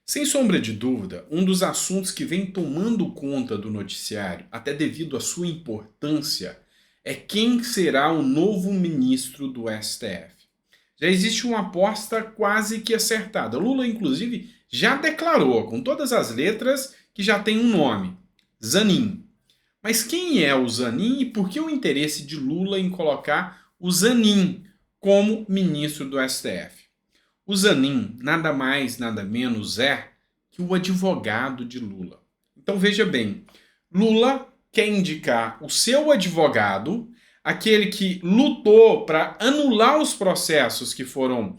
Sem sombra de dúvida, um dos assuntos que vem tomando conta do noticiário, até devido à sua importância, é quem será o novo ministro do STF. Já existe uma aposta quase que acertada. Lula, inclusive, já declarou, com todas as letras, que já tem um nome: Zanin. Mas quem é o Zanin e por que o interesse de Lula em colocar o Zanin como ministro do STF? O Zanin nada mais, nada menos é que o advogado de Lula. Então veja bem, Lula quer indicar o seu advogado, aquele que lutou para anular os processos que foram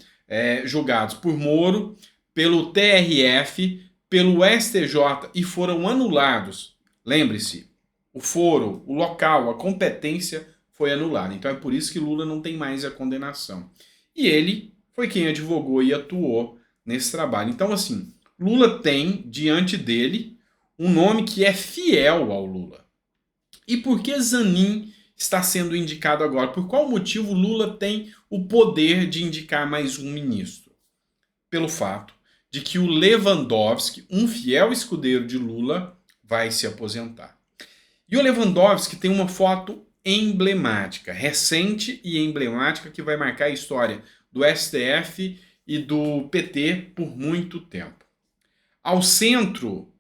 julgados por Moro, pelo TRF, pelo STJ e foram anulados. Lembre-se, o foro, o local, a competência foi anulada. Então é por isso que Lula não tem mais a condenação. E ele foi quem advogou e atuou nesse trabalho. Então, assim, Lula tem diante dele um nome que é fiel ao Lula. E por que Zanin está sendo indicado agora? Por qual motivo Lula tem o poder de indicar mais um ministro? Pelo fato de que o Lewandowski, um fiel escudeiro de Lula, vai se aposentar. E o Lewandowski tem uma foto emblemática, recente e emblemática, que vai marcar a história do STF e do PT por muito tempo. Ao centro,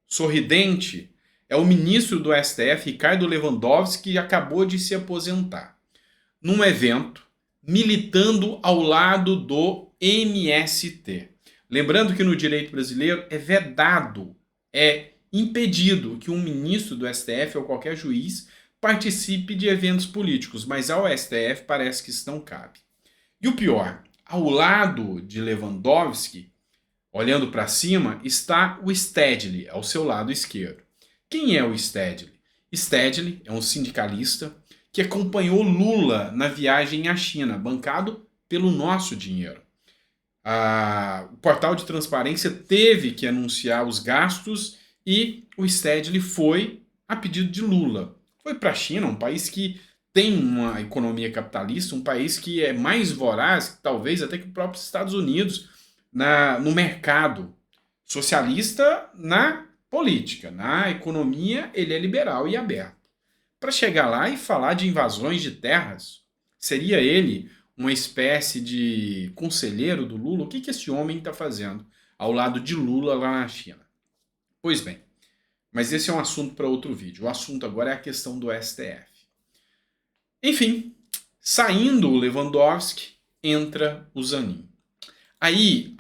sorridente, é o ministro do STF, Ricardo Lewandowski, que acabou de se aposentar, num evento, militando ao lado do MST. Lembrando que no direito brasileiro é vedado, é impedido que um ministro do STF ou qualquer juiz participe de eventos políticos, mas ao STF parece que isso não cabe. E o pior, ao lado de Lewandowski, olhando para cima, está o Stedley, ao seu lado esquerdo. Quem é o Stedley? Stedley é um sindicalista que acompanhou Lula na viagem à China, bancado pelo nosso dinheiro. O portal de transparência teve que anunciar os gastos e o Stedley foi a pedido de Lula. Foi para a China, um país que tem uma economia capitalista, um país que é mais voraz, talvez até que os próprios Estados Unidos, no mercado. Socialista na política, na economia ele é liberal e aberto. Para chegar lá e falar de invasões de terras, seria ele uma espécie de conselheiro do Lula? O que esse homem está fazendo ao lado de Lula lá na China? Pois bem, mas esse é um assunto para outro vídeo. O assunto agora é a questão do STF. Enfim, saindo o Lewandowski, entra o Zanin. Aí,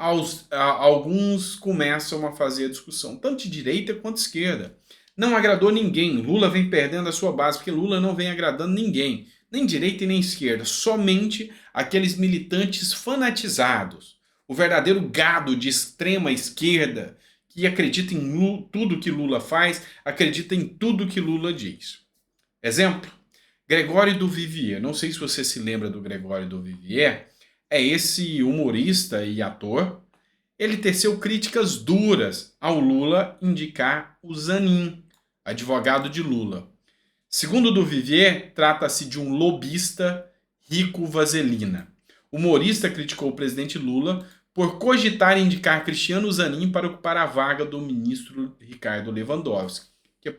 alguns começam a fazer a discussão, tanto de direita quanto de esquerda. Não agradou ninguém. Lula vem perdendo a sua base, porque Lula não vem agradando ninguém. Nem direita e nem esquerda. Somente aqueles militantes fanatizados. O verdadeiro gado de extrema esquerda que acredita em tudo que Lula faz, acredita em tudo que Lula diz. Exemplo, Gregório do Vivier. Não sei se você se lembra do Gregório do Vivier. É esse humorista e ator. Ele teceu críticas duras ao Lula indicar o Zanin, advogado de Lula. Segundo do Vivier, trata-se de um lobista rico vaselina. O humorista criticou o presidente Lula por cogitar indicar Cristiano Zanin para ocupar a vaga do ministro Ricardo Lewandowski, que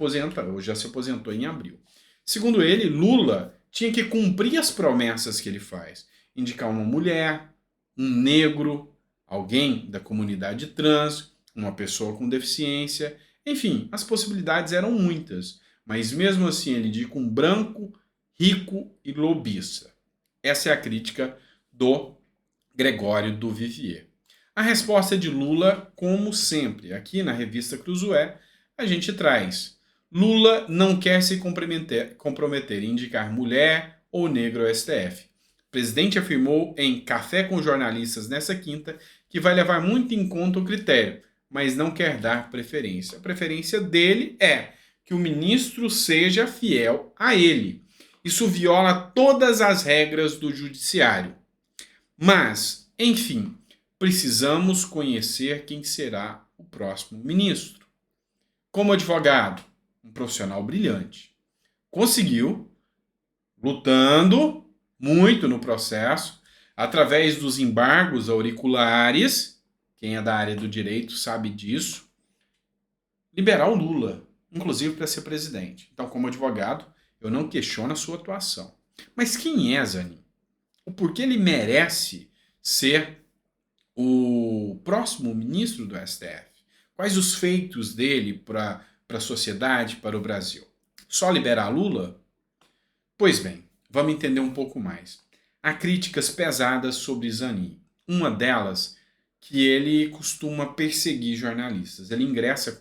já se aposentou em abril. Segundo ele, Lula tinha que cumprir as promessas que ele faz. Indicar uma mulher, um negro, alguém da comunidade trans, uma pessoa com deficiência. Enfim, as possibilidades eram muitas. Mas mesmo assim ele indica um branco, rico e lobista. Essa é a crítica do Gregório do Vivier. A resposta de Lula, como sempre, aqui na revista Cruzoé, a gente traz: Lula não quer se comprometer em indicar mulher ou negro ao STF. O presidente afirmou em Café com Jornalistas nessa quinta que vai levar muito em conta o critério, mas não quer dar preferência. A preferência dele é que o ministro seja fiel a ele. Isso viola todas as regras do judiciário. Mas, enfim, precisamos conhecer quem será o próximo ministro. Como advogado, um profissional brilhante. Conseguiu, lutando muito no processo, através dos embargos auriculares, quem é da área do direito sabe disso, liberar o Lula, inclusive para ser presidente. Então, como advogado, eu não questiono a sua atuação. Mas quem é Zanin? O porquê ele merece ser o próximo ministro do STF? Quais os feitos dele para a sociedade, para o Brasil? Só liberar Lula? Pois bem, vamos entender um pouco mais. Há críticas pesadas sobre Zanin. Uma delas, que ele costuma perseguir jornalistas. Ele ingressou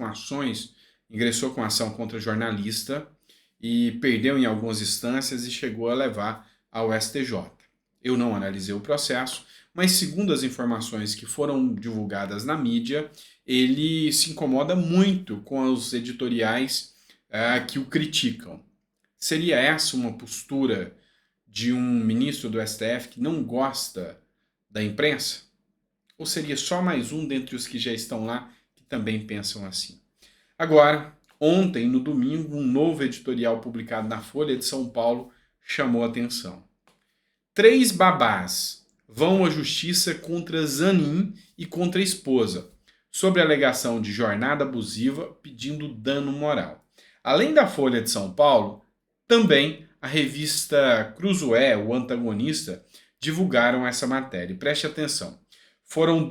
com ação contra jornalista e perdeu em algumas instâncias e chegou a levar ao STJ. Eu não analisei o processo, mas segundo as informações que foram divulgadas na mídia, ele se incomoda muito com os editoriais que o criticam. Seria essa uma postura de um ministro do STF que não gosta da imprensa? Ou seria só mais um dentre os que já estão lá que também pensam assim? Agora, ontem, no domingo, um novo editorial publicado na Folha de São Paulo chamou a atenção. 3 babás vão à justiça contra Zanin e contra a esposa, sobre a alegação de jornada abusiva pedindo dano moral. Além da Folha de São Paulo, também a revista Cruzoé, o Antagonista, divulgaram essa matéria. E preste atenção. Foram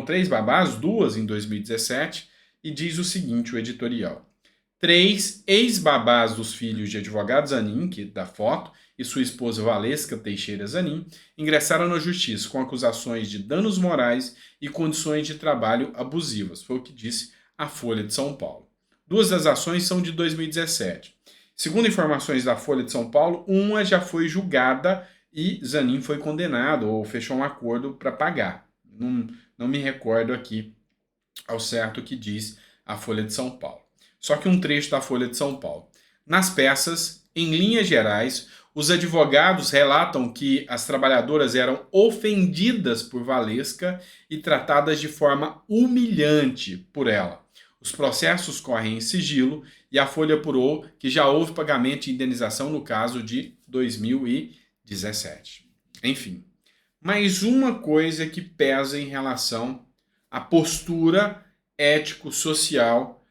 3 babás, 2 em 2017, e diz o seguinte, o editorial. 3 ex-babás dos filhos de advogado Zanin, que da foto, e sua esposa Valesca Teixeira Zanin, ingressaram na justiça com acusações de danos morais e condições de trabalho abusivas. Foi o que disse a Folha de São Paulo. 2 das ações são de 2017. Segundo informações da Folha de São Paulo, uma já foi julgada e Zanin foi condenado ou fechou um acordo para pagar. Não me recordo aqui ao certo o que diz a Folha de São Paulo. Só que um trecho da Folha de São Paulo. Nas peças, em linhas gerais, os advogados relatam que as trabalhadoras eram ofendidas por Valesca e tratadas de forma humilhante por ela. Os processos correm em sigilo e a Folha apurou que já houve pagamento de indenização no caso de 2017. Enfim, mais uma coisa que pesa em relação à postura ético-social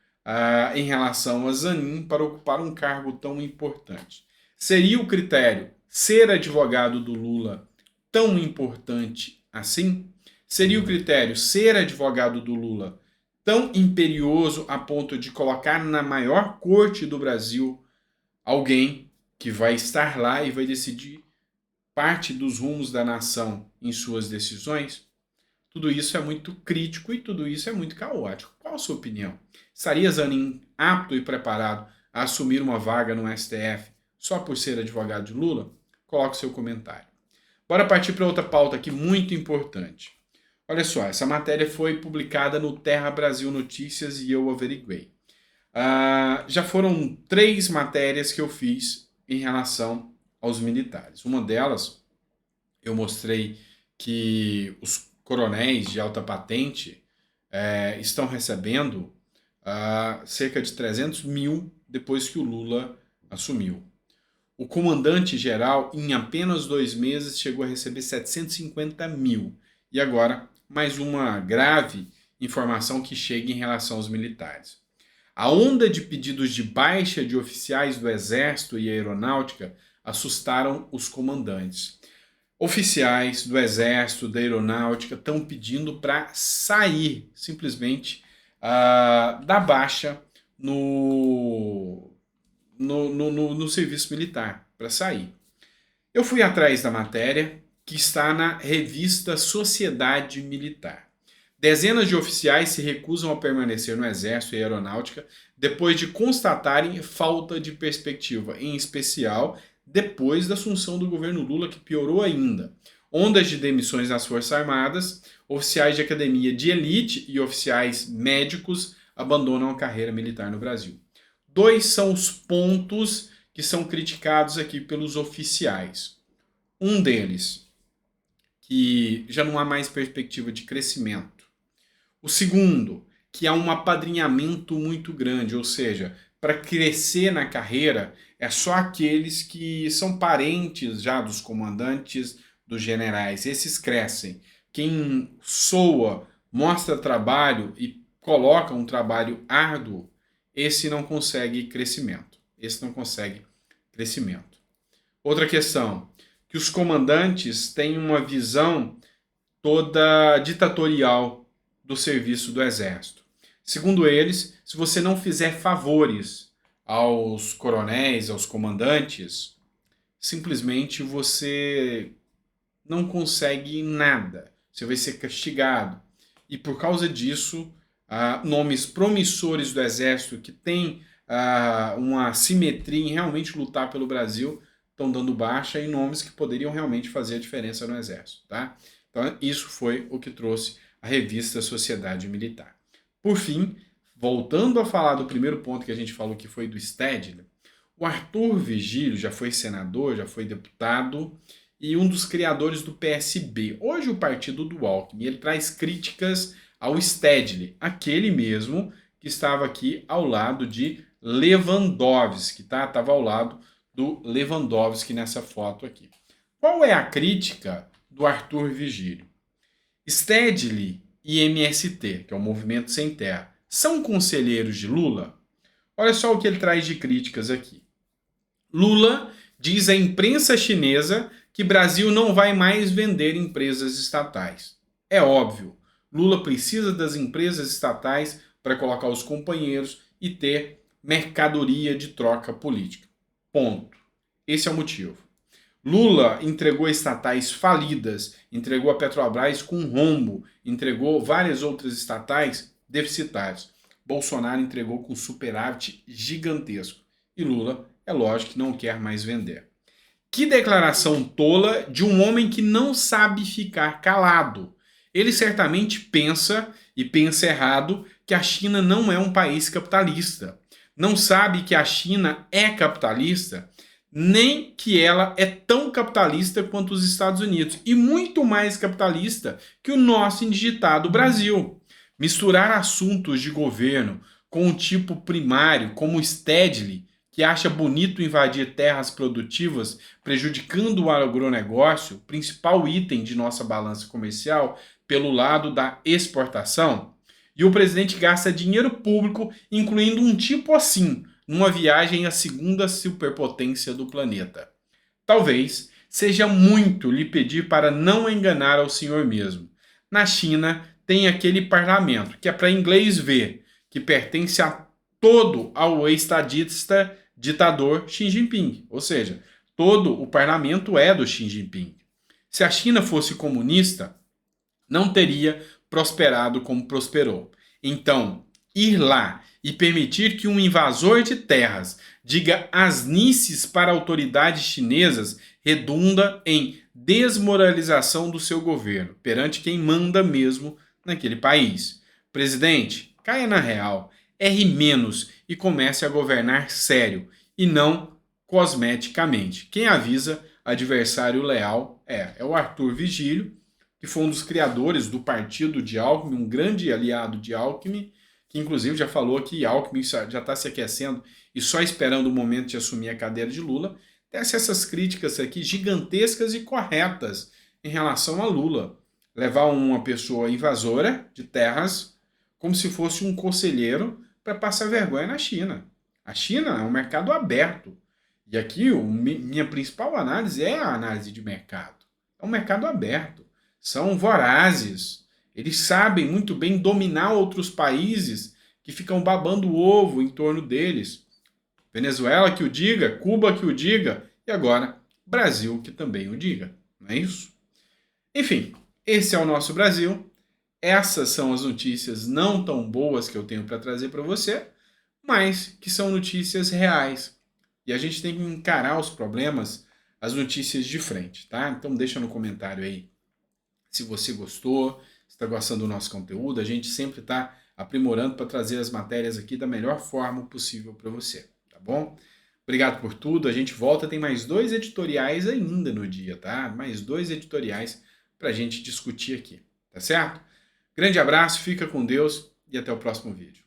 em relação a Zanin para ocupar um cargo tão importante. Seria o critério ser advogado do Lula tão importante assim? Seria o critério ser advogado do Lula tão imperioso a ponto de colocar na maior corte do Brasil alguém que vai estar lá e vai decidir parte dos rumos da nação em suas decisões? Tudo isso é muito crítico e tudo isso é muito caótico. Qual a sua opinião? Estaria Zanin apto e preparado a assumir uma vaga no STF só por ser advogado de Lula? Coloque seu comentário. Bora partir para outra pauta aqui muito importante. Olha só, essa matéria foi publicada no Terra Brasil Notícias e eu averiguei. Já foram 3 matérias que eu fiz em relação aos militares. Uma delas, eu mostrei que os coronéis de alta patente estão recebendo cerca de 300 mil depois que o Lula assumiu. O comandante-geral, em apenas 2 meses, chegou a receber 750 mil. E agora, mais uma grave informação que chega em relação aos militares. A onda de pedidos de baixa de oficiais do Exército e Aeronáutica assustaram os comandantes. Oficiais do Exército, da Aeronáutica, estão pedindo para sair, simplesmente, da baixa no serviço militar, para sair. Eu fui atrás da matéria, que está na revista Sociedade Militar. Dezenas de oficiais se recusam a permanecer no Exército e Aeronáutica depois de constatarem falta de perspectiva, em especial depois da assunção do governo Lula, que piorou ainda. Ondas de demissões nas Forças Armadas, oficiais de academia de elite e oficiais médicos abandonam a carreira militar no Brasil. 2 são os pontos que são criticados aqui pelos oficiais. Um deles, que já não há mais perspectiva de crescimento. O segundo, que há um apadrinhamento muito grande, ou seja, para crescer na carreira é só aqueles que são parentes já dos comandantes, dos generais. Esses crescem. quem soa, mostra trabalho e coloca um trabalho árduo, esse não consegue crescimento. Esse não consegue crescimento. Outra questão, que os comandantes têm uma visão toda ditatorial do serviço do Exército. Segundo eles, se você não fizer favores aos coronéis, aos comandantes, simplesmente você não consegue nada. Você vai ser castigado. E por causa disso, nomes promissores do Exército que têm uma simetria em realmente lutar pelo Brasil estão dando baixa, e nomes que poderiam realmente fazer a diferença no Exército. Tá? Então, isso foi o que trouxe a revista Sociedade Militar. Por fim, voltando a falar do primeiro ponto que a gente falou, que foi do Stedley, o Arthur Vigílio já foi senador, já foi deputado e um dos criadores do PSB. Hoje o partido do Alckmin, ele traz críticas ao Stedley, aquele mesmo que estava aqui ao lado de Lewandowski, tá? Estava ao lado do Lewandowski nessa foto aqui. Qual é a crítica do Arthur Vigílio? Stedley e MST, que é o Movimento Sem Terra, são conselheiros de Lula? Olha só o que ele traz de críticas aqui. Lula diz à imprensa chinesa que Brasil não vai mais vender empresas estatais. É óbvio, Lula precisa das empresas estatais para colocar os companheiros e ter mercadoria de troca política. Ponto. Esse é o motivo. Lula entregou estatais falidas, entregou a Petrobras com rombo, entregou várias outras estatais deficitárias. Bolsonaro entregou com superávit gigantesco. E Lula, é lógico que não quer mais vender. Que declaração tola de um homem que não sabe ficar calado. Ele certamente pensa, e pensa errado, que a China não é um país capitalista. Não sabe que a China é capitalista, nem que ela é tão capitalista quanto os Estados Unidos. E muito mais capitalista que o nosso indigitado Brasil. Misturar assuntos de governo com um tipo primário, como o Stedley, que acha bonito invadir terras produtivas, prejudicando o agronegócio, principal item de nossa balança comercial, pelo lado da exportação. E o presidente gasta dinheiro público, incluindo um tipo assim, numa viagem à segunda superpotência do planeta. Talvez seja muito lhe pedir para não enganar ao senhor mesmo. Na China tem aquele parlamento, que é para inglês ver, que pertence a todo ao estadista ditador Xi Jinping. Ou seja, todo o parlamento é do Xi Jinping. Se a China fosse comunista, não teria prosperado como prosperou. Então, ir lá e permitir que um invasor de terras diga asnices para autoridades chinesas redunda em desmoralização do seu governo perante quem manda mesmo naquele país. Presidente, caia na real, erre menos e comece a governar sério e não cosmeticamente. Quem avisa adversário leal é o Arthur Vigílio, que foi um dos criadores do partido de Alckmin, um grande aliado de Alckmin, que inclusive já falou que Alckmin já está se aquecendo e só esperando o momento de assumir a cadeira de Lula. Tece essas críticas aqui gigantescas e corretas em relação a Lula. Levar uma pessoa invasora de terras como se fosse um conselheiro para passar vergonha na China. A China é um mercado aberto. E aqui minha principal análise é a análise de mercado. É um mercado aberto. São vorazes. Eles sabem muito bem dominar outros países que ficam babando o ovo em torno deles. Venezuela que o diga, Cuba que o diga e agora Brasil que também o diga. Não é isso? Enfim, esse é o nosso Brasil. Essas são as notícias não tão boas que eu tenho para trazer para você, mas que são notícias reais. E a gente tem que encarar os problemas, as notícias de frente, tá? Então deixa no comentário aí se você gostou, se está gostando do nosso conteúdo. A gente sempre está aprimorando para trazer as matérias aqui da melhor forma possível para você, tá bom? Obrigado por tudo. A gente volta, tem mais 2 editoriais ainda no dia, tá? Mais 2 editoriais para a gente discutir aqui, tá certo? Grande abraço, fica com Deus e até o próximo vídeo.